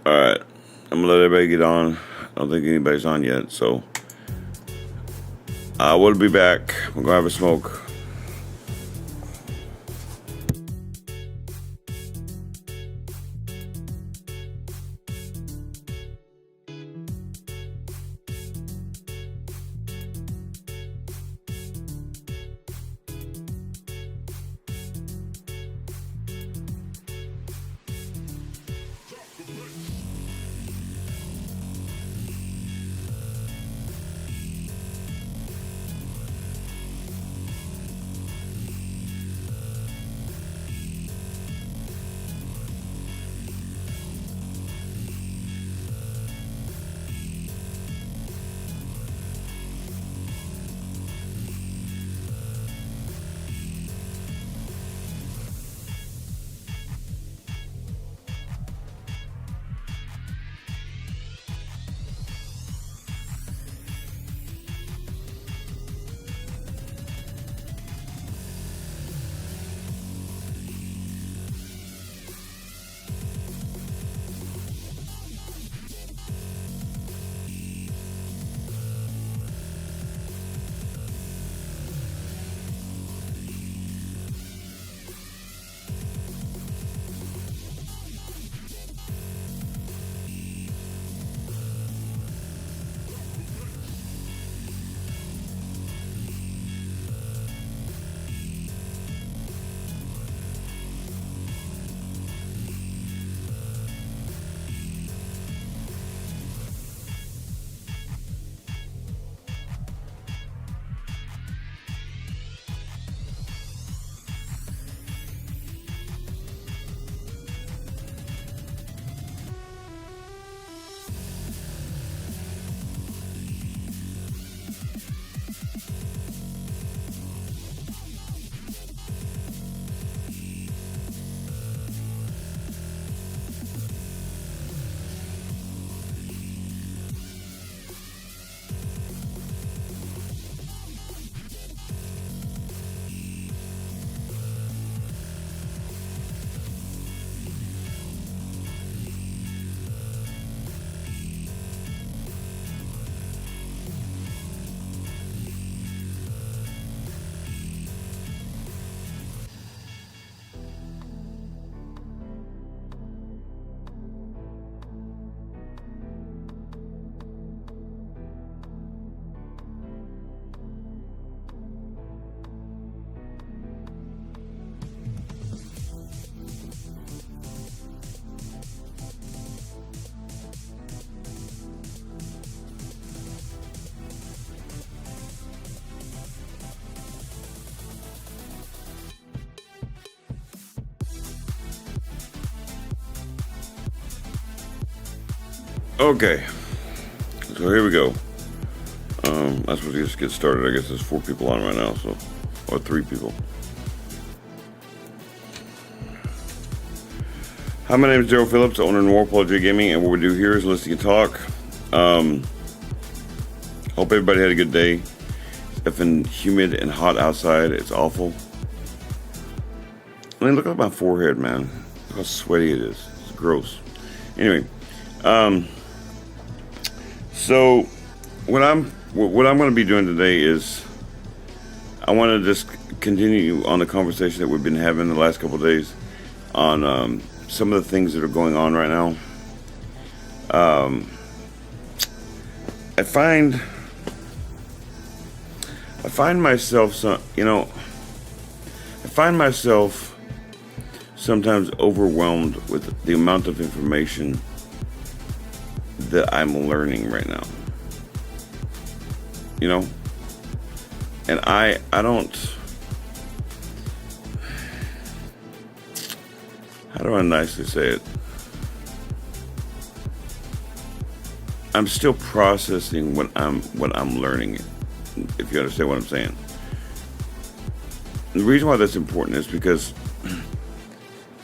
Alright, I'm gonna let everybody get on. I don't think anybody's on yet, so I will be back. We're gonna have a smoke. Okay, so here we go. I suppose we just get started. I guess there's 4 people on right now, so, or 3 people. Hi, my name is Daryl Phillips, owner of Warpole J Gaming, and what we do here is listen and talk. Hope everybody had a good day. It's effing humid and hot outside. It's awful. I mean, look at my forehead, man. Look how sweaty it is. It's gross. Anyway, so what I'm going to be doing today is I want to just continue on the conversation that we've been having the last couple of days on some of the things that are going on right now. I find myself sometimes overwhelmed with the amount of information that I'm learning right now. You know? And I don't, how do I nicely say it? I'm still processing what I'm learning, if you understand what I'm saying. The reason why that's important is because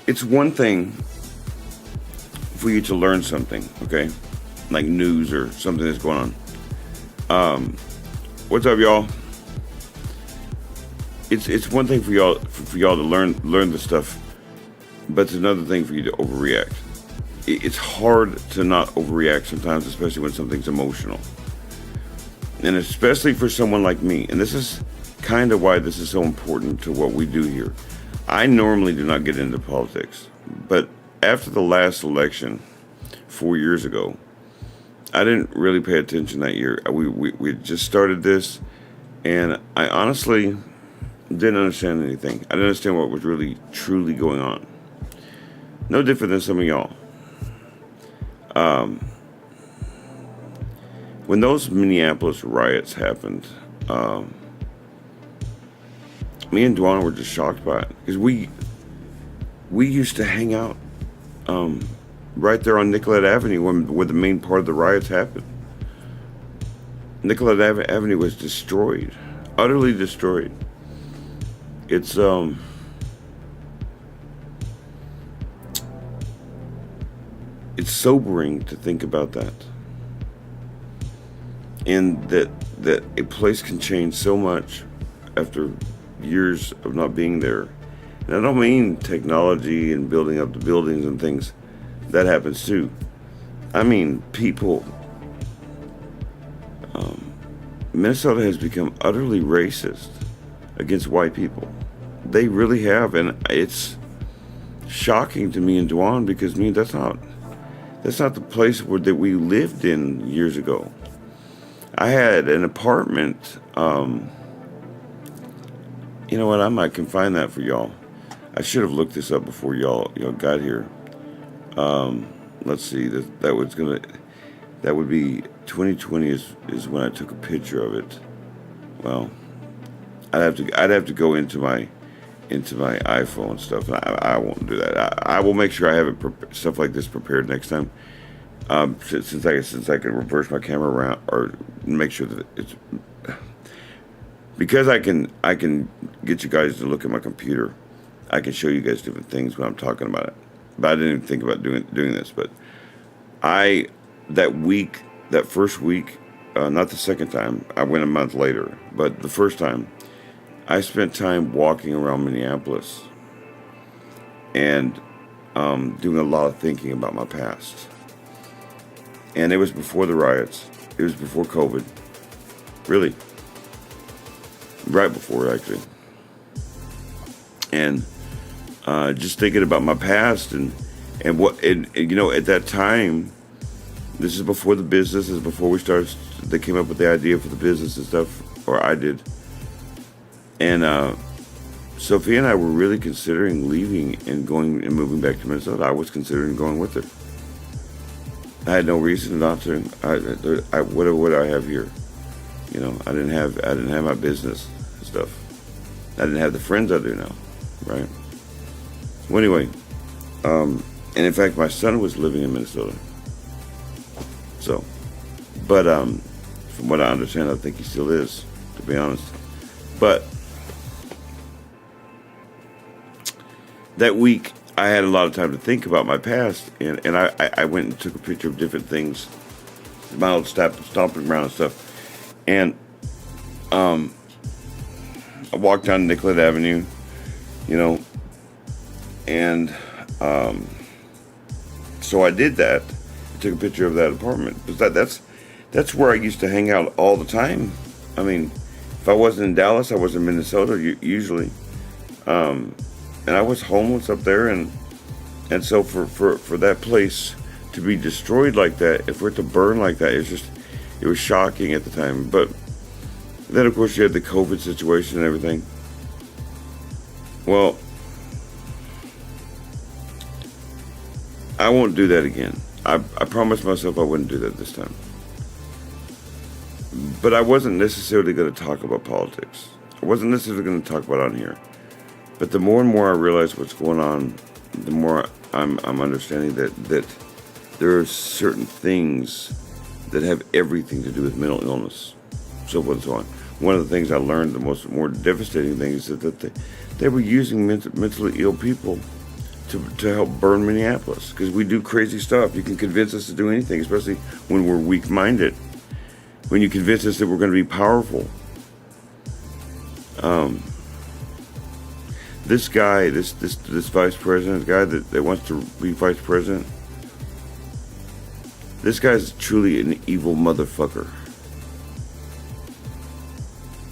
it's one thing for you to learn something, okay? Like news or something that's going on. What's up, y'all? It's one thing for y'all to learn the stuff, but it's another thing for you to overreact. it's hard to not overreact sometimes, especially when something's emotional. And especially for someone like me. And this is kind of why this is so important to what we do here. I normally do not get into politics, but after the last election 4 years ago, I didn't really pay attention that year. We just started this, and I honestly didn't understand anything. I didn't understand what was really, truly going on. No different than some of y'all. When those Minneapolis riots happened, me and Dwan were just shocked by it. Because we used to hang out right there on Nicollet Avenue where the main part of the riots happened. Nicollet Avenue was destroyed. Utterly destroyed. It's sobering to think about that. And that a place can change so much after years of not being there. And I don't mean technology and building up the buildings and things. That happens too. I mean people. Minnesota has become utterly racist against white people. They really have, and it's shocking to me and Dwan because that's not the place that we lived in years ago. I had an apartment. You know what? I might can find that for y'all. I should have looked this up before y'all got here. Let's see. That would be 2020 is when I took a picture of it. Well, I'd have to go into my iPhone stuff. And I won't do that. I will make sure I have stuff like this prepared next time. Since I can reverse my camera around or make sure that it's because I can get you guys to look at my computer. I can show you guys different things when I'm talking about it. But I didn't even think about doing this. But that first week, not the second time. I went a month later. But the first time, I spent time walking around Minneapolis and doing a lot of thinking about my past. And it was before the riots. It was before COVID. Really. Right before, actually. And just thinking about my past and what, and at that time, this is before the business, this is before they came up with the idea for the business and stuff, or I did. And Sophia and I were really considering leaving and going and moving back to Minnesota. I was considering going with her. I had no reason not to. What would I have here? I didn't have my business and stuff. I didn't have the friends I do now, right? Well, anyway, and in fact, my son was living in Minnesota. So, but from what I understand, I think he still is, to be honest. But that week, I had a lot of time to think about my past, and I went and took a picture of different things, my old stomping ground and stuff, and I walked down Nicollet Avenue, and so I did that. I took a picture of that apartment because that's where I used to hang out all the time. I mean, if I wasn't in Dallas, I was in Minnesota usually. And I was homeless up there, and so for that place to be destroyed like that, for it to burn like that, it was shocking at the time. But then, of course, you had the COVID situation and everything. Well, I won't do that again. I promised myself I wouldn't do that this time. But I wasn't necessarily going to talk about politics. I wasn't necessarily going to talk about it on here. But the more and more I realize what's going on, the more I'm understanding that there are certain things that have everything to do with mental illness, so forth and so on. One of the things I learned, the more devastating thing, is that they were using mentally ill people to help burn Minneapolis, because we do crazy stuff. You can convince us to do anything, especially when we're weak-minded. When you convince us that we're going to be powerful. This guy, this vice president, guy that wants to be vice president, This guy's truly an evil motherfucker.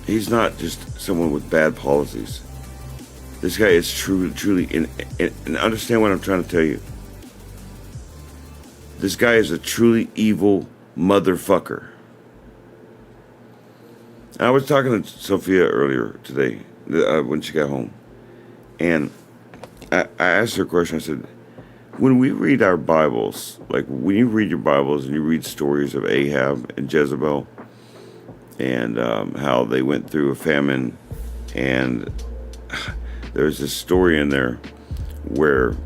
He's not just someone with bad policies. This guy is truly, and understand what I'm trying to tell you. This guy is a truly evil motherfucker. I was talking to Sophia earlier today when she got home, and I asked her a question. I said, when we read our Bibles, like when you read your Bibles and you read stories of Ahab and Jezebel and how they went through a famine, and there's this story in there where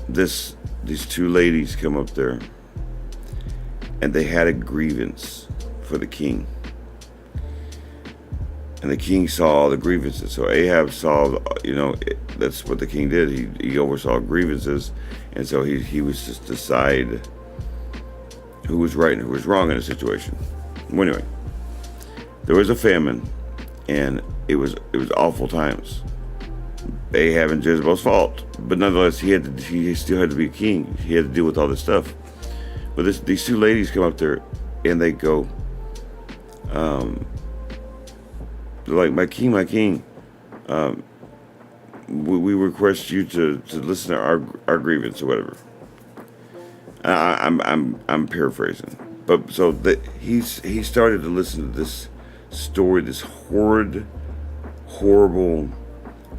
these two ladies come up there and they had a grievance for the king. And the king saw all the grievances. So Ahab saw, that's what the king did. He oversaw grievances. And so he was just decide who was right and who was wrong in a situation. Well, anyway, there was a famine, and it was awful times. Ahab and Jezebel's fault. But nonetheless, he still had to be a king. He had to deal with all this stuff. But these two ladies come up there, and they go, they're like, my king, we request you to listen to our grievance or whatever. I'm paraphrasing, but so that he started to listen to this story, this horrid, horrible,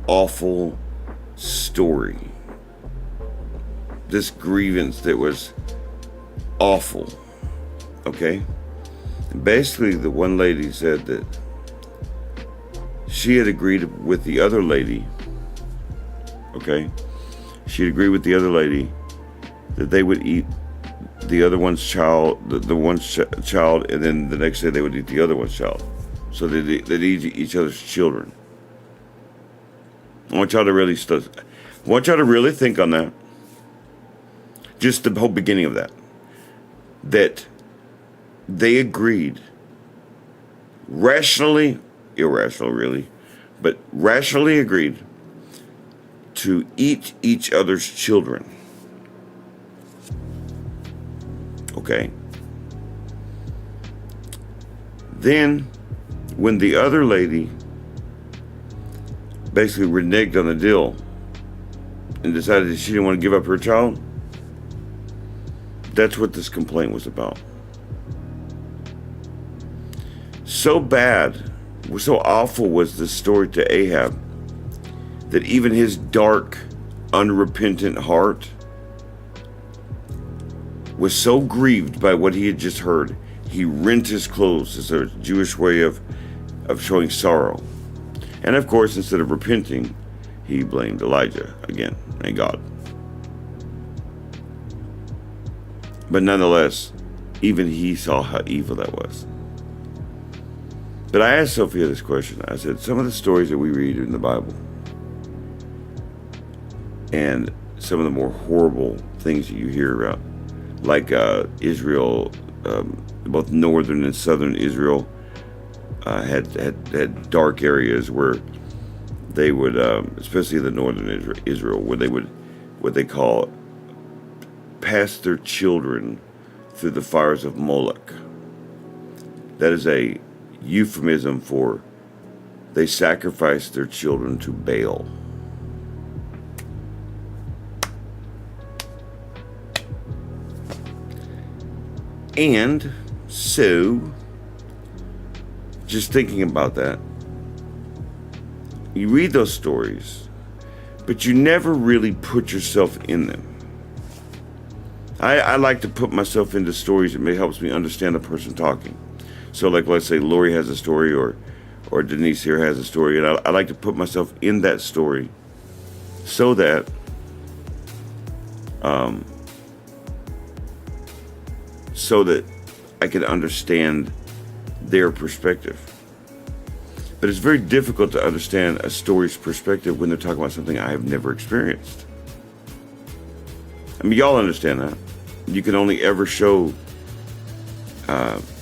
awful story, this grievance that was awful. Okay, and basically the one lady said that she had agreed with the other lady, okay? She had agreed with the other lady that they would eat the other one's child, the one's child, and then the next day they would eat the other one's child. So they'd eat each other's children. I want y'all to really think on that. Just the whole beginning of that. That they agreed rationally, irrational really, but rationally agreed to eat each other's children. Okay. Then, when the other lady basically reneged on the deal and decided that she didn't want to give up her child, that's what this complaint was about. So bad, so awful was this story to Ahab that even his dark, unrepentant heart was so grieved by what he had just heard, he rent his clothes as a Jewish way of showing sorrow. And of course, instead of repenting, he blamed Elijah again and God. But nonetheless, even he saw how evil that was. But I asked Sophia this question. I said, some of the stories that we read in the Bible and some of the more horrible things that you hear about, like Israel, both northern and southern Israel had dark areas where they would, especially the northern Israel, where they would, what they call, pass their children through the fires of Moloch. That is a euphemism for they sacrificed their children to Baal. And so, just thinking about that, you read those stories, but you never really put yourself in them. I like to put myself into stories. It helps me understand the person talking. So, like, let's say Lori has a story, or Denise here has a story, and I like to put myself in that story so that I can understand their perspective. But it's very difficult to understand a story's perspective when they're talking about something I have never experienced. I mean, y'all understand that. You can only ever show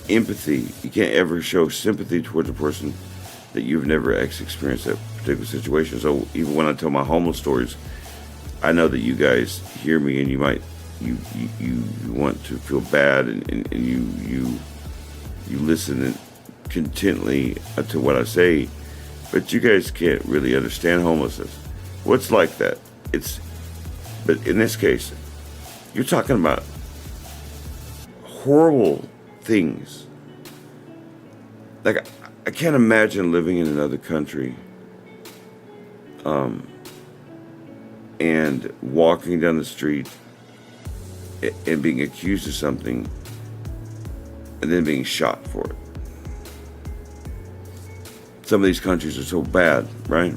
empathy. You can't ever show sympathy towards a person that you've never actually experienced that particular situation. So even when I tell my homeless stories, I know that you guys hear me and you might you want to feel bad, and you listen contently to what I say, but you guys can't really understand homelessness. What's like that? But in this case, you're talking about horrible things. Like, I can't imagine living in another country, and walking down the street and being accused of something and then being shot for it. Some of these countries are so bad, right?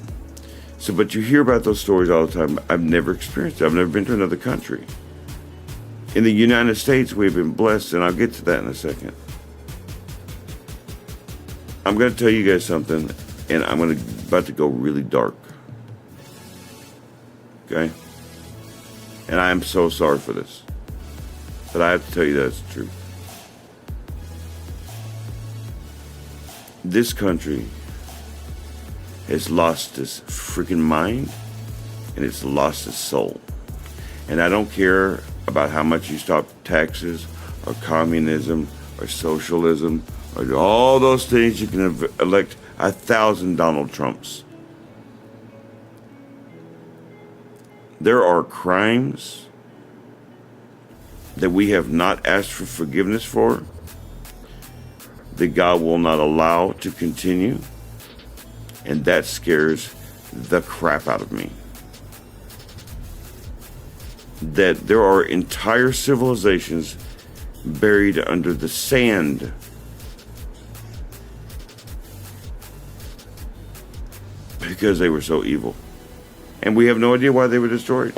So, but you hear about those stories all the time. I've never experienced it. I've never been to another country. In the United States, we've been blessed, and I'll get to that in a second. I'm going to tell you guys something, and I'm about to go really dark. Okay? And I am so sorry for this, but I have to tell you that it's the truth. This country has lost its freaking mind, and it's lost its soul. And I don't care about how much you stop taxes or communism or socialism or all those things. You can elect 1,000 Donald Trumps. There are crimes that we have not asked for forgiveness for, that God will not allow to continue, and that scares the crap out of me. That there are entire civilizations buried under the sand because they were so evil. And we have no idea why they were destroyed.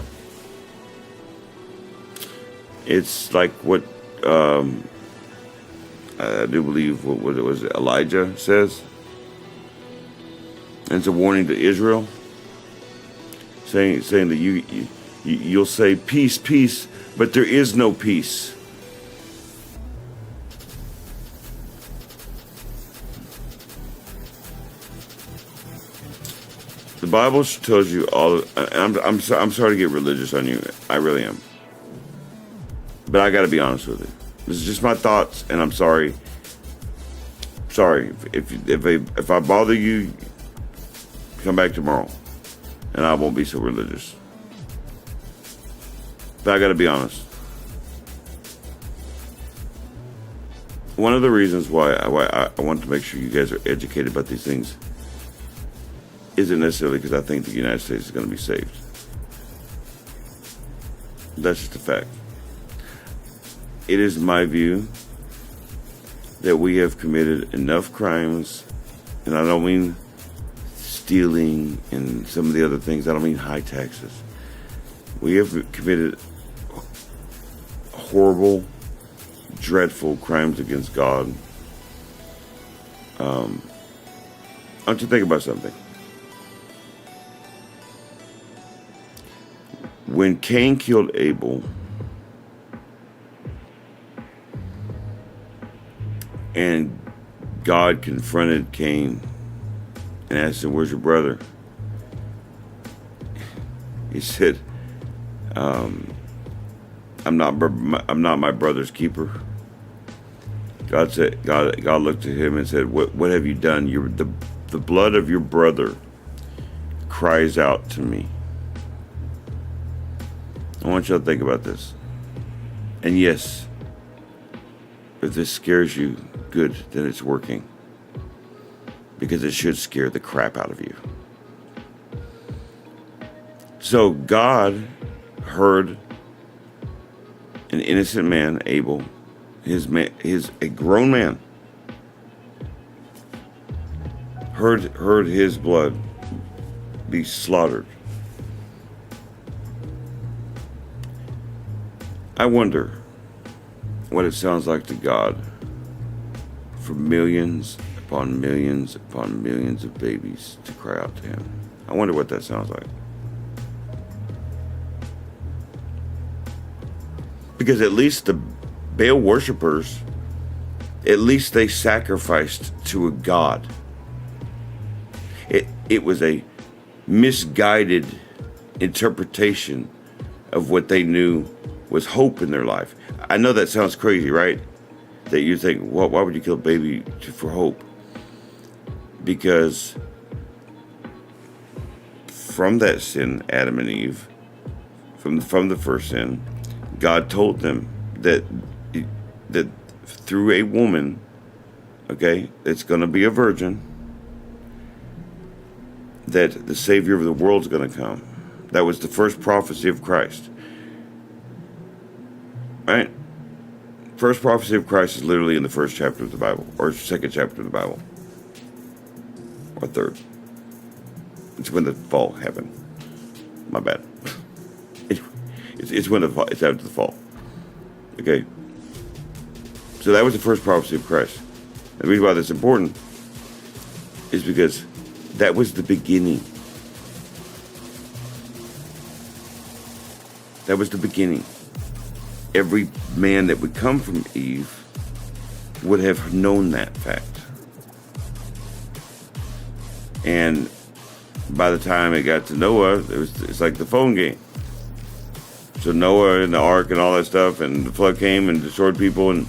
It's like what I do believe what it was Elijah says. And it's a warning to Israel, saying that you'll say peace, peace, but there is no peace. The Bible tells you all. I'm sorry to get religious on you. I really am. But I got to be honest with you. This is just my thoughts, and I'm sorry. Sorry if I bother you. Come back tomorrow, and I won't be so religious. But I got to be honest. One of the reasons why I want to make sure you guys are educated about these things isn't necessarily because I think the United States is going to be saved. That's just a fact. It is my view that we have committed enough crimes, and I don't mean stealing and some of the other things. I don't mean high taxes. We have committed horrible, dreadful crimes against God. I want you to think about something. When Cain killed Abel, and God confronted Cain and asked him, "Where's your brother?" He said, I'm not my brother's keeper." God looked at him and said, "What have you done? The blood of your brother cries out to me." I want you to think about this. And yes, if this scares you, good, then it's working. Because it should scare the crap out of you. So God heard an innocent man, Abel, a grown man, heard his blood be slaughtered. I wonder what it sounds like to God for millions upon millions upon millions of babies to cry out to him. I wonder what that sounds like. Because at least the Baal worshipers, at least they sacrificed to a god. It was a misguided interpretation of what they knew was hope in their life. I know that sounds crazy, right? That you think, well, why would you kill a baby for hope? Because from that sin, Adam and Eve, from the first sin, God told them that through a woman, okay, it's going to be a virgin, that the Savior of the world is going to come. That was the first prophecy of Christ. Right? First prophecy of Christ is literally in the first chapter of the Bible, or second chapter of the Bible, or third. It's when the fall happened. My bad. It's when it's after the fall. Okay. So that was the first prophecy of Christ. And the reason why that's important is because that was the beginning. That was the beginning. Every man that would come from Eve would have known that fact. And by the time it got to Noah, it's like the phone game. So Noah and the ark and all that stuff, and the flood came and destroyed people, and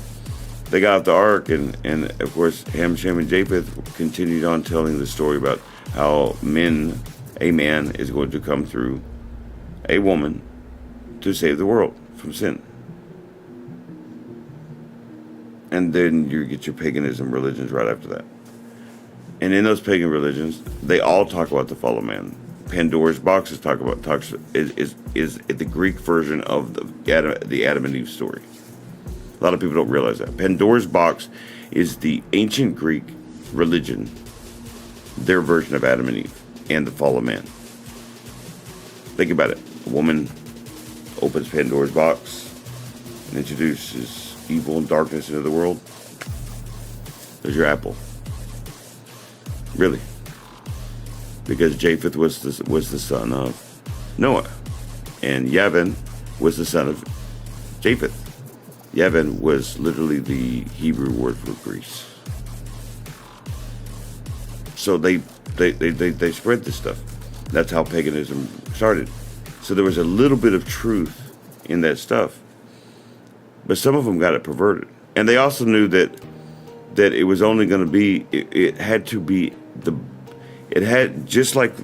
they got off the ark, and of course Ham, Shem, and Japheth continued on telling the story about how a man is going to come through a woman to save the world from sin. And then you get your paganism religions right after that. And in those pagan religions, they all talk about the fall of man. Pandora's box is the Greek version of the Adam and Eve story. A lot of people don't realize that. Pandora's box is the ancient Greek religion, their version of Adam and Eve and the fall of man. Think about it. A woman opens Pandora's box and introduces evil and darkness into the world. There's your apple. Really. Because Japheth was the son of Noah, and Yavin was the son of Japheth. Yavin was literally the Hebrew word for Greece. So they spread this stuff. That's how paganism started. So there was a little bit of truth in that stuff, but some of them got it perverted, and they also knew that it was only going to be. It had to be the. It had just like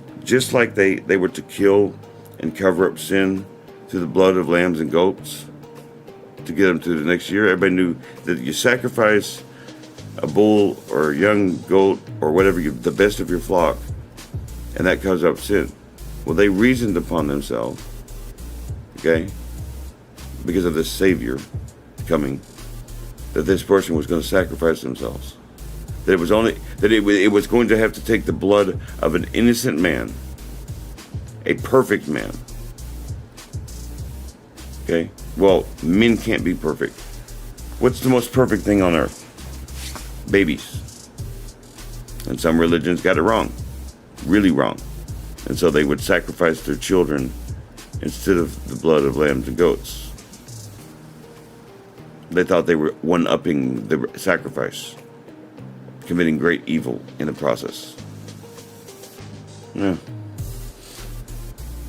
they were to kill and cover up sin through the blood of lambs and goats to get them to the next year. Everybody knew that you sacrifice a bull or a young goat or whatever, the best of your flock, and that covers up sin. Well, they reasoned upon themselves, okay, because of this Savior coming, that this person was going to sacrifice themselves. That it was going to have to take the blood of an innocent man, a perfect man. Okay? Well, men can't be perfect. What's the most perfect thing on earth? Babies. And some religions got it wrong. Really wrong. And so they would sacrifice their children instead of the blood of lambs and goats. They thought they were one-upping the sacrifice, committing great evil in the process. Yeah.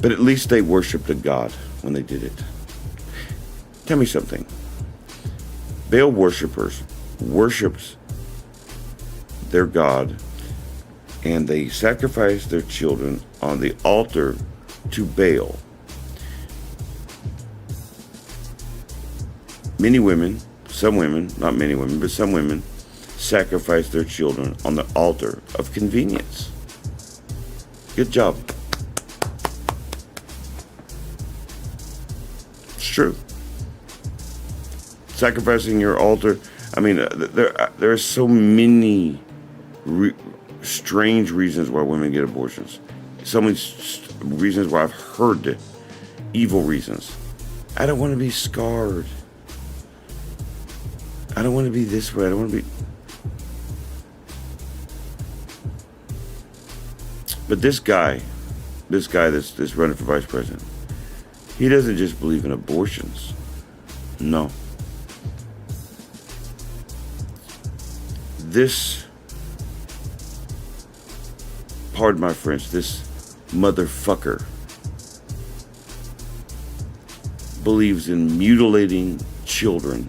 But at least they worshipped a god when they did it. Tell me something. Baal worshippers worshipped their god, and they sacrificed their children on the altar to Baal. Many women, some women, not many women, but some women, sacrifice their children on the altar of convenience. Good job. It's true. Sacrificing your altar. I mean, there are so many strange reasons why women get abortions. So many reasons why I've heard it. Evil reasons. I don't want to be scarred. I don't want to be this way. I don't want to be. But this guy that's running for vice president, he doesn't just believe in abortions. No. This, pardon my French, this motherfucker believes in mutilating children,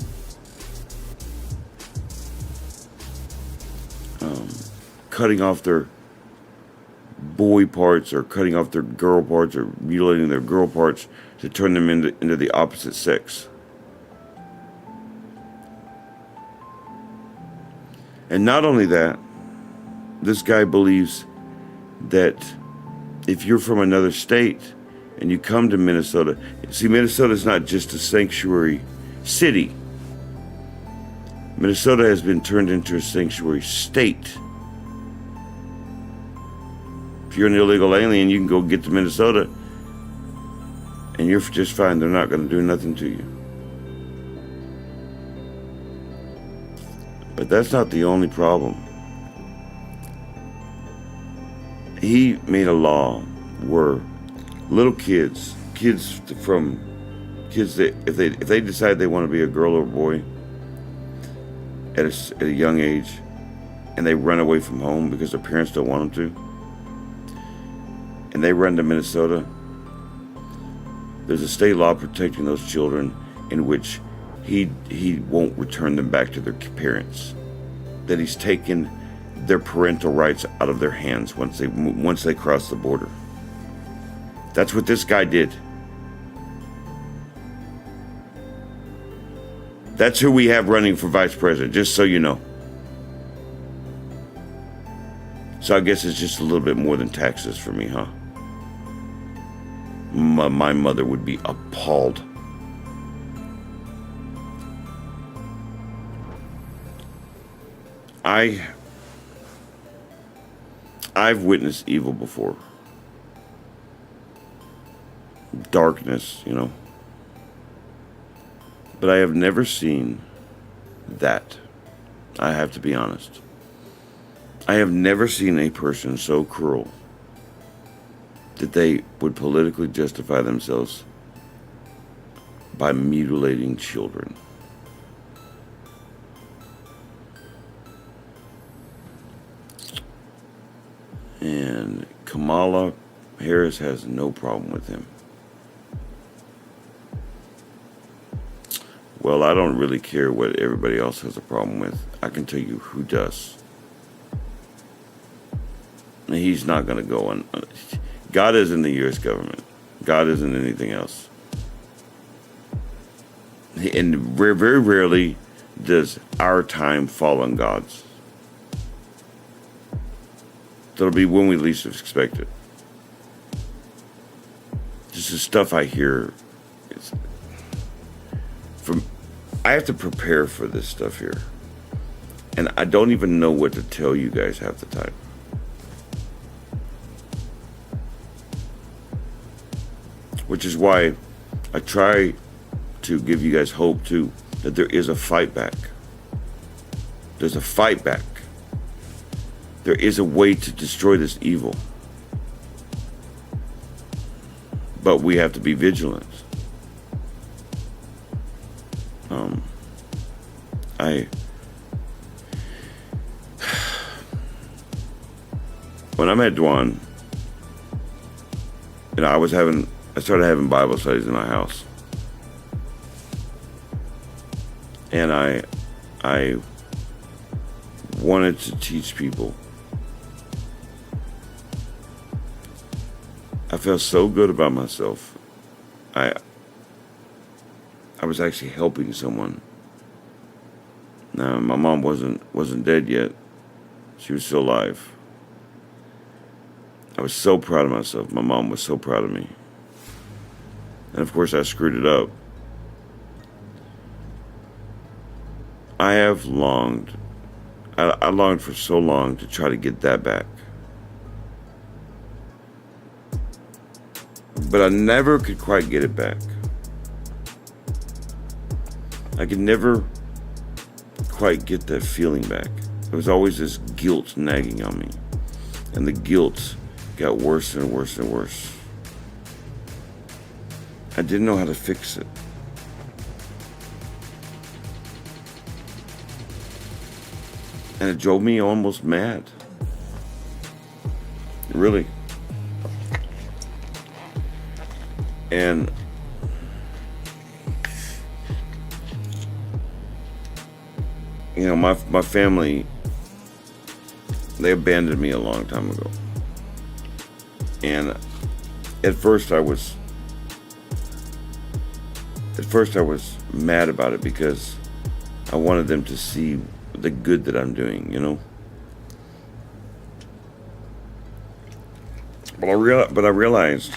cutting off their boy parts or cutting off their girl parts or mutilating their girl parts to turn them into the opposite sex. And not only that, this guy believes that if you're from another state and you come to Minnesota, see, Minnesota is not just a sanctuary city. Minnesota has been turned into a sanctuary state. If you're an illegal alien, you can go get to Minnesota and you're just fine. They're not going to do nothing to you. But that's not the only problem. He made a law where little kids that if they decide they want to be a girl or a boy at a young age, and they run away from home because their parents don't want them to, and they run to Minnesota, there's a state law protecting those children in which he won't return them back to their parents. That he's taken their parental rights out of their hands once they cross the border. That's what this guy did. That's who we have running for vice president, just so you know. So I guess it's just a little bit more than taxes for me, huh? My mother would be appalled. I've witnessed evil before. Darkness, you know. But I have never seen that. I have to be honest. I have never seen a person so cruel that they would politically justify themselves by mutilating children. And Kamala Harris has no problem with him. Well, I don't really care what everybody else has a problem with. I can tell you who does. And he's not going to go on. God is in the U.S. government. God isn't anything else. And very, very rarely does our time fall on God's. That'll be when we least expect it. Just the stuff I hear. I have to prepare for this stuff here. And I don't even know what to tell you guys half the time. Which is why I try to give you guys hope too, that there is a fight back. There's a fight back. There is a way to destroy this evil. But we have to be vigilant. When I met Dwan, I started having Bible studies in my house. And I wanted to teach people. I felt so good about myself. I was actually helping someone. Now, my mom wasn't dead yet. She was still alive. I was so proud of myself. My mom was so proud of me. And of course, I screwed it up. I have longed. I longed for so long to try to get that back. But I never could quite get it back. I could never quite get that feeling back. There was always this guilt nagging on me. And the guilt got worse and worse and worse. I didn't know how to fix it. And it drove me almost mad. Really. And my family, they abandoned me a long time ago. And at first I was mad about it because I wanted them to see the good that I'm doing. But I realized,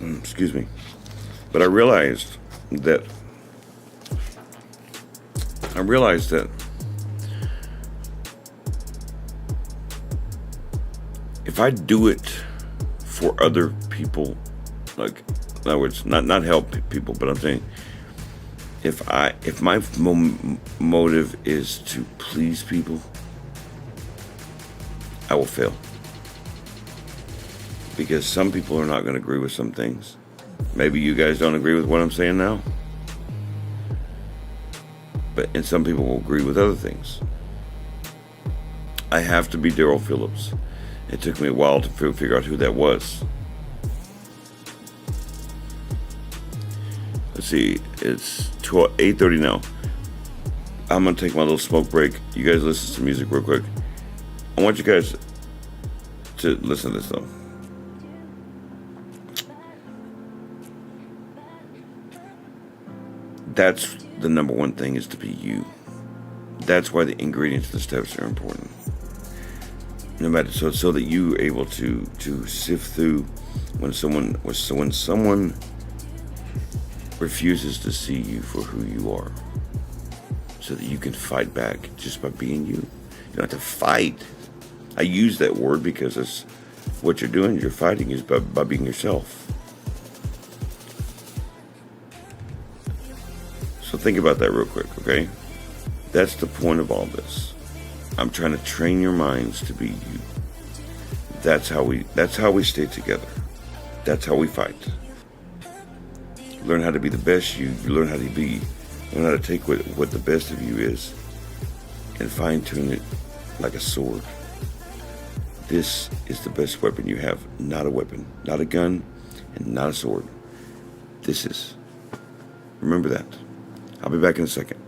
excuse me, but I realized that if I do it for other people, like, in other words, not help people, but I'm saying, if my motive is to please people, I will fail. Because some people are not going to agree with some things. Maybe you guys don't agree with what I'm saying now. And some people will agree with other things. I have to be Daryl Phillips. It took me a while to figure out who that was. Let's see, it's 8:30 now. I'm going to take my little smoke break. You guys listen to music real quick. I want you guys to listen to this though. That's the number one thing, is to be you. That's why the ingredients, the steps are important. No matter, so that you're able to sift through when someone refuses to see you for who you are, so that you can fight back just by being you. You don't have to fight. I use that word because it's what you're doing. You're fighting is by being yourself. So think about that real quick, okay? That's the point of all this. I'm trying to train your minds to be you. That's how we stay together. That's how we fight. Learn how to be the best you. You learn how to take what the best of you is and fine tune it like a sword. This is the best weapon you have. Not a weapon, not a gun, and not a sword. This is. Remember that. I'll be back in a second.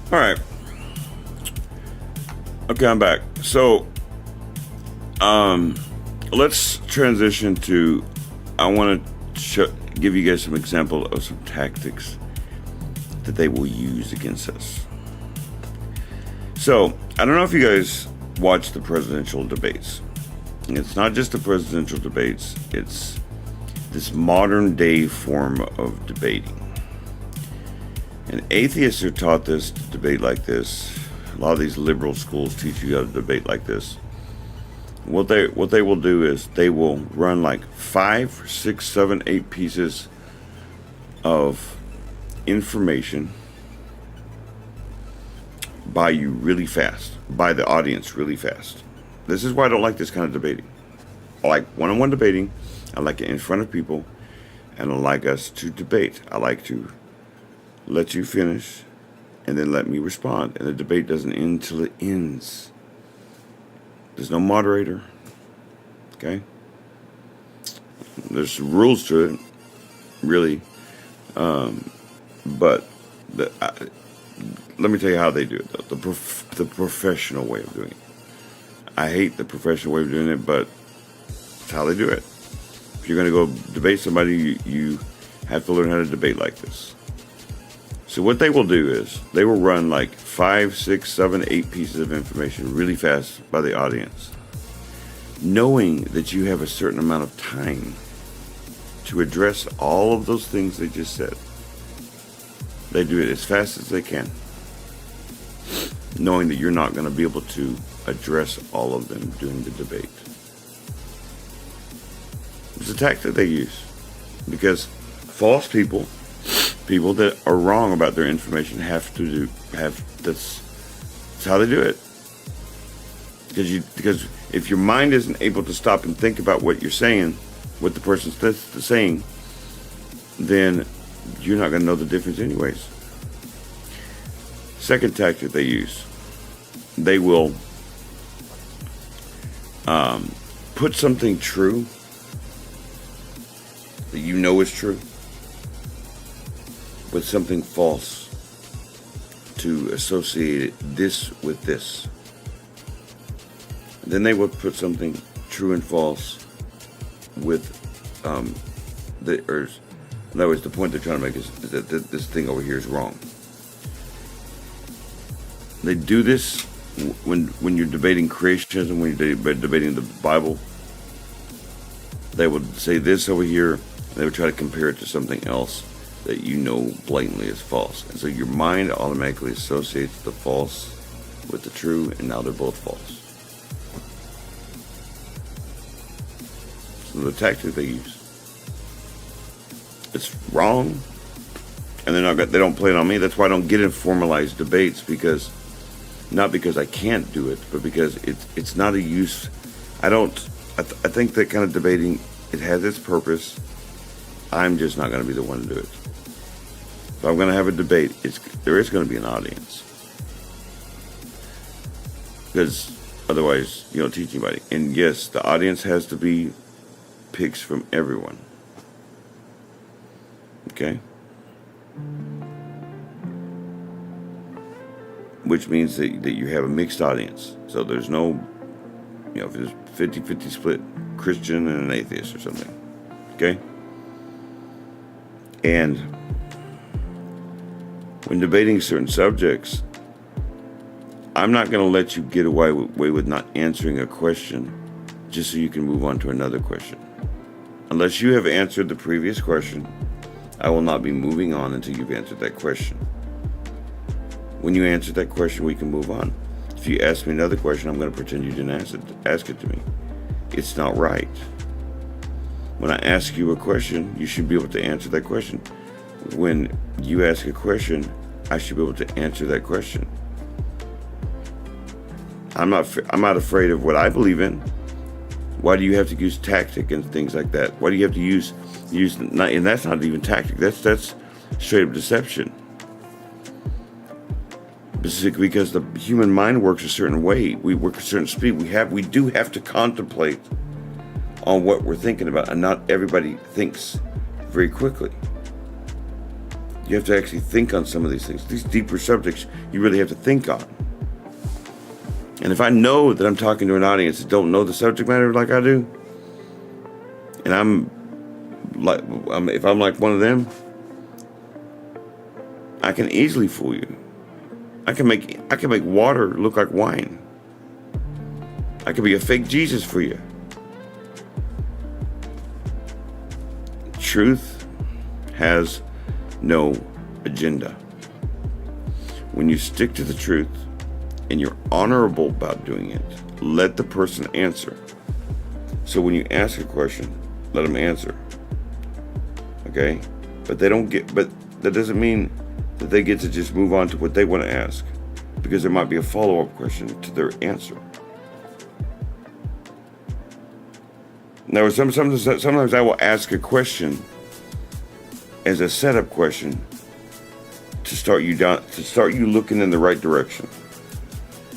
All right. Okay, I'm back. So, let's transition to. I want to give you guys some example of some tactics that they will use against us. So, I don't know if you guys watch the presidential debates. It's not just the presidential debates. It's this modern day form of debating. And atheists are taught this to debate like this. A lot of these liberal schools teach you how to debate like this. What they will do is they will run like 5, 6, 7, 8 pieces of information by you really fast, by the audience really fast. This is why I don't like this kind of debating. I like one-on-one debating. I like it in front of people, and I like us to debate. I like to let you finish and then let me respond. And the debate doesn't end until it ends. There's no moderator. Okay? There's some rules to it, really. But let me tell you how they do it, though. The professional way of doing it. I hate the professional way of doing it, but it's how they do it. If you're going to go debate somebody, you have to learn how to debate like this. So what they will do is they will run like 5, 6, 7, 8 pieces of information really fast by the audience, knowing that you have a certain amount of time to address all of those things they just said. They do it as fast as they can, knowing that you're not going to be able to address all of them during the debate. It's a tactic they use because false people that are wrong about their information that's how they do it. Because if your mind isn't able to stop and think about what you're saying, what the person's saying, then you're not going to know the difference anyways. Second tactic they use, they will put something true that you know is true with something false to associate this with this. Then they will put something true and false with in other words, the point they're trying to make is that this thing over here is wrong. They do this when you're debating creationism, when you're debating the Bible. They would say this over here, and they would try to compare it to something else that you know blatantly is false. And so your mind automatically associates the false with the true, and now they're both false. So the tactic they use, it's wrong, and they don't play it on me. That's why I don't get in formalized debates, because not because I can't do it, but because it's not a use. I think that kind of debating, it has its purpose. I'm just not going to be the one to do it. If I'm going to have a debate, there is going to be an audience, because otherwise you don't teach anybody. And yes, the audience has to be picks from everyone. Okay? Which means that you have a mixed audience. So there's no, if there's 50-50 split, Christian and an atheist or something. Okay? And when debating certain subjects, I'm not going to let you get away with not answering a question just so you can move on to another question. Unless you have answered the previous question, I will not be moving on until you've answered that question. When you answer that question, we can move on. If you ask me another question, I'm going to pretend you didn't ask it to me. It's not right. When I ask you a question, you should be able to answer that question. When you ask a question, I should be able to answer that question. I'm not afraid of what I believe in. Why do you have to use tactic and things like that? Why do you have to use and that's not even tactic. That's straight up deception. Because the human mind works a certain way. We work at a certain speed. We do have to contemplate on what we're thinking about, and not everybody thinks very quickly. You have to actually think on some of these things. These deeper subjects, you really have to think on. And if I know that I'm talking to an audience that don't know the subject matter like I do, and if I'm like one of them, I can easily fool you. I can make water look like wine. I can be a fake Jesus for you. Truth has no agenda. When you stick to the truth and you're honorable about doing it, let the person answer. So when you ask a question, let them answer. Okay? But that doesn't mean that they get to just move on to what they want to ask, because there might be a follow-up question to their answer. Now, sometimes I will ask a question as a setup question to start you looking in the right direction.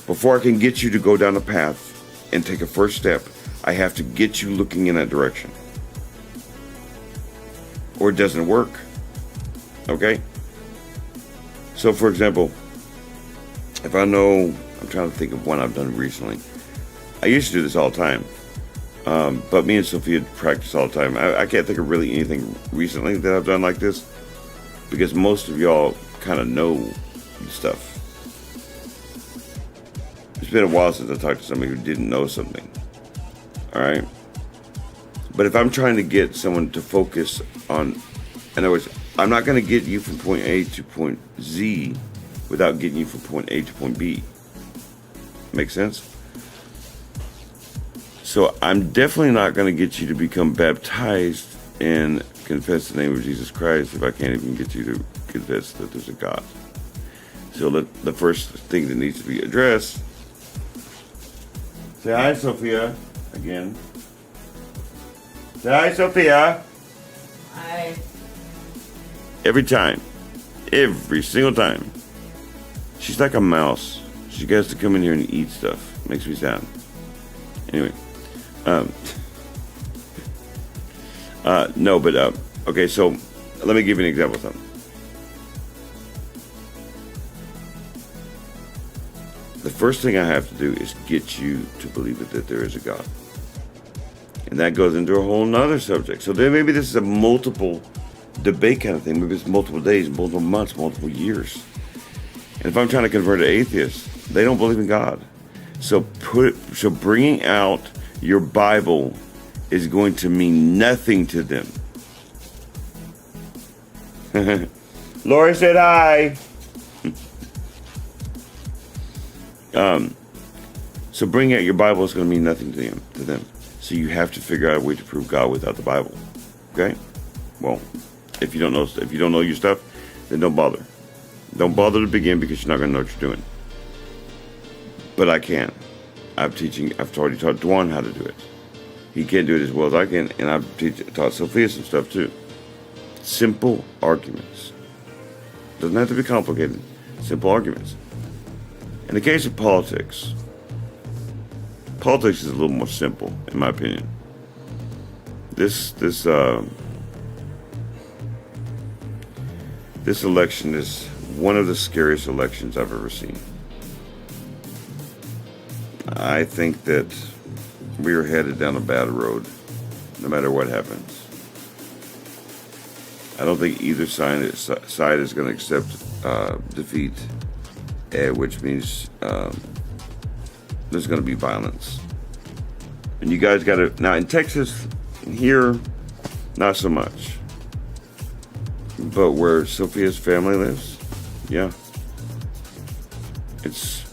Before I can get you to go down a path and take a first step, I have to get you looking in that direction, or it doesn't work. Okay? So, for example, if I know, I'm trying to think of one I've done recently. I used to do this all the time, but me and Sophia practice all the time. I can't think of really anything recently that I've done like this, because most of y'all kind of know stuff. It's been a while since I talked to somebody who didn't know something. All right? But if I'm trying to get someone to focus on, in other words, I'm not going to get you from point A to point Z without getting you from point A to point B. Make sense? So I'm definitely not going to get you to become baptized and confess the name of Jesus Christ if I can't even get you to confess that there's a God. So the first thing that needs to be addressed. Say hi, Sophia. Again. Say hi, Sophia. Hi. Every time. Every single time. She's like a mouse. She gets to come in here and eat stuff. Makes me sad. Anyway. Okay, so let me give you an example of something. The first thing I have to do is get you to believe that there is a God. And that goes into a whole nother subject. So then maybe this is a multiple debate kind of thing. Maybe it's multiple days, multiple months, multiple years. And if I'm trying to convert an atheist, they don't believe in God. So bringing out your Bible is going to mean nothing to them. Lori said hi. So bringing out your Bible is going to mean nothing to them. So you have to figure out a way to prove God without the Bible. Okay? Well, if you don't know your stuff, then don't bother. Don't bother to begin, because you're not going to know what you're doing. But I can. I've already taught Dwan how to do it. He can't do it as well as I can, and I've taught Sophia some stuff too. Simple arguments. Doesn't have to be complicated. Simple arguments. In the case of politics is a little more simple, in my opinion. This election is one of the scariest elections I've ever seen. I think that we are headed down a bad road, no matter what happens. I don't think either side is going to accept defeat, which means there's going to be violence. And you guys got to, now in Texas, here, not so much. But where Sophia's family lives, yeah. It's,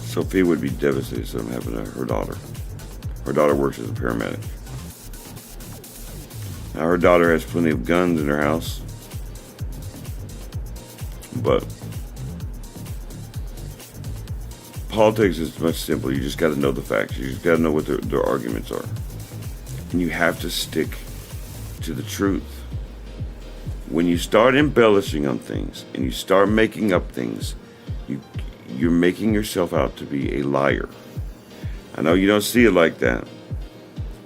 Sophia would be devastated if something happened to her daughter. Her daughter works as a paramedic. Now, her daughter has plenty of guns in her house, but politics is much simpler. You just got to know the facts. You just got to know what their arguments are. And you have to stick to the truth. When you start embellishing on things and you start making up things, you're making yourself out to be a liar. I know you don't see it like that,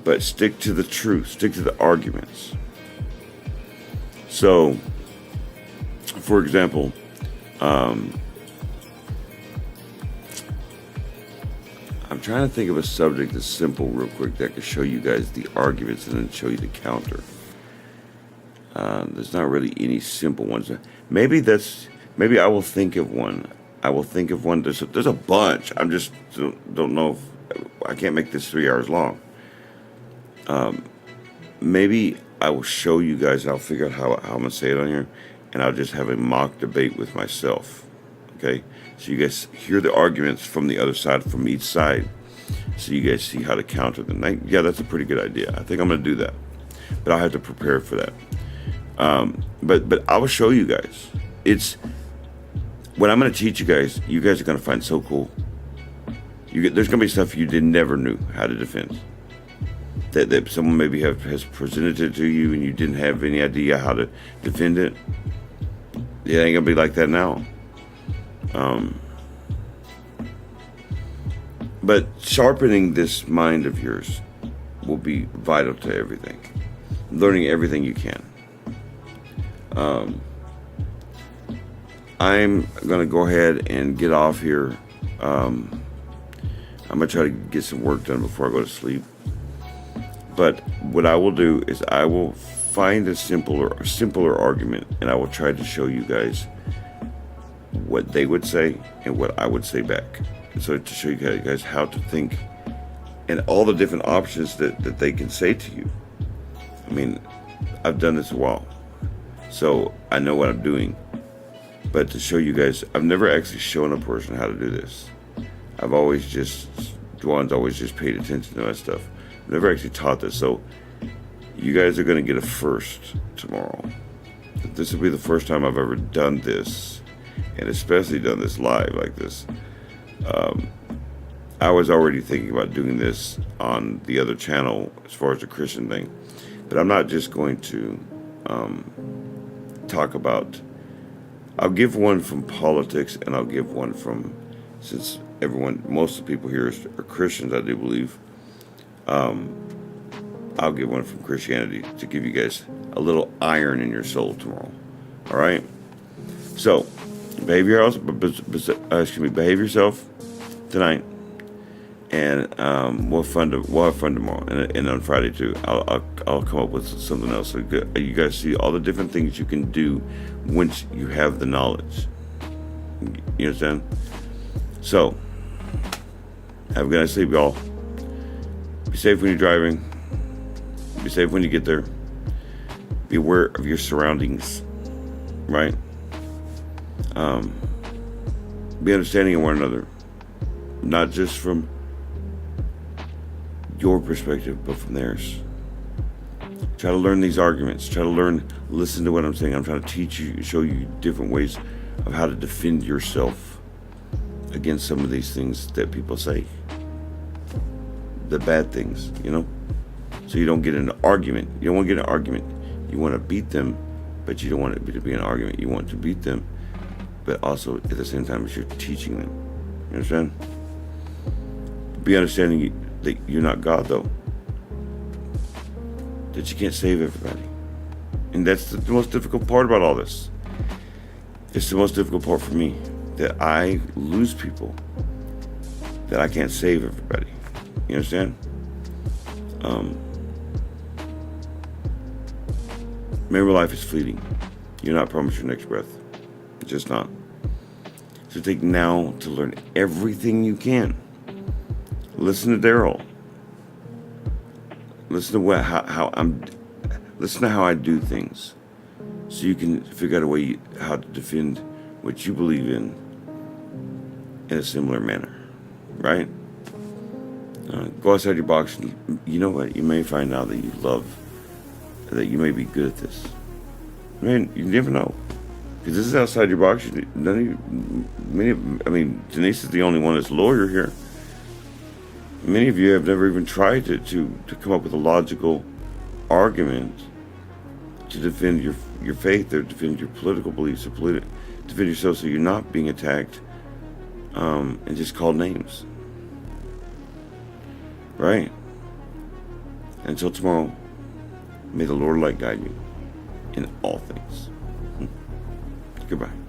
but stick to the truth, stick to the arguments. So, for example, I'm trying to think of a subject that's simple real quick that could show you guys the arguments and then show you the counter. There's not really any simple ones. Maybe I will think of one. There's a bunch. I'm just don't know if I can't make this 3 hours long. Maybe I will show you guys. I'll figure out how I'm gonna say it on here, and I'll just have a mock debate with myself. Okay, so you guys hear the arguments from the other side, from each side, so you guys see how to counter them. Yeah, that's a pretty good idea. I think I'm gonna do that, but I'll have to prepare for that. But I will show you guys. It's what I'm going to teach you guys. You guys are going to find so cool. There's going to be stuff you never knew how to defend. That someone maybe has presented it to you and you didn't have any idea how to defend it. It ain't going to be like that now. But sharpening this mind of yours will be vital to everything. Learning everything you can. I'm going to go ahead and get off here. I'm going to try to get some work done before I go to sleep. But what I will do is I will find a simpler argument, and I will try to show you guys what they would say and what I would say back. So to show you guys how to think and all the different options that they can say to you. I mean, I've done this a while, so I know what I'm doing. But to show you guys, I've never actually shown a person how to do this. Juan's always just paid attention to that stuff. I've never actually taught this, so you guys are going to get a first tomorrow. This will be the first time I've ever done this, and especially done this live like this. I was already thinking about doing this on the other channel as far as the Christian thing, but I'm not just going to talk about. I'll give one from politics, and I'll give one from, since most of the people here are Christians, I do believe. I'll give one from Christianity to give you guys a little iron in your soul tomorrow. All right. So, behave yourself tonight, and we'll have fun tomorrow, and on Friday too. I'll come up with something else so you guys see all the different things you can do once you have the knowledge. You understand? So, have a good night's sleep, y'all. Be safe when you're driving. Be safe when you get there. Be aware of your surroundings, right? Be understanding of one another, not just from your perspective, but from theirs. Try to learn these arguments. Listen to what I'm saying. I'm trying to show you different ways of how to defend yourself against some of these things that people say. The bad things, So you don't get in an argument. You don't want to get in an argument. You want to beat them, but you don't want it to be an argument. You want to beat them, but also at the same time as you're teaching them. You understand? Be understanding that you're not God, though. That you can't save everybody. And that's the most difficult part about all this. It's the most difficult part for me, that I lose people, that I can't save everybody. You understand? Remember, life is fleeting. You're not promised your next breath. It's just not. So take now to learn everything you can. Listen to Daryl. Listen to listen to how I do things, so you can figure out a way how to defend what you believe in a similar manner, right? Go outside your box. And you know what? You may find out that you may be good at this. Man, you never know, because this is outside your box. Denise is the only one that's a lawyer here. Many of you have never even tried to come up with a logical argument to defend your faith, or defend your political beliefs, or defend yourself, so you're not being attacked and just called names. Right? Until tomorrow, may the Lord light guide you in all things. Goodbye.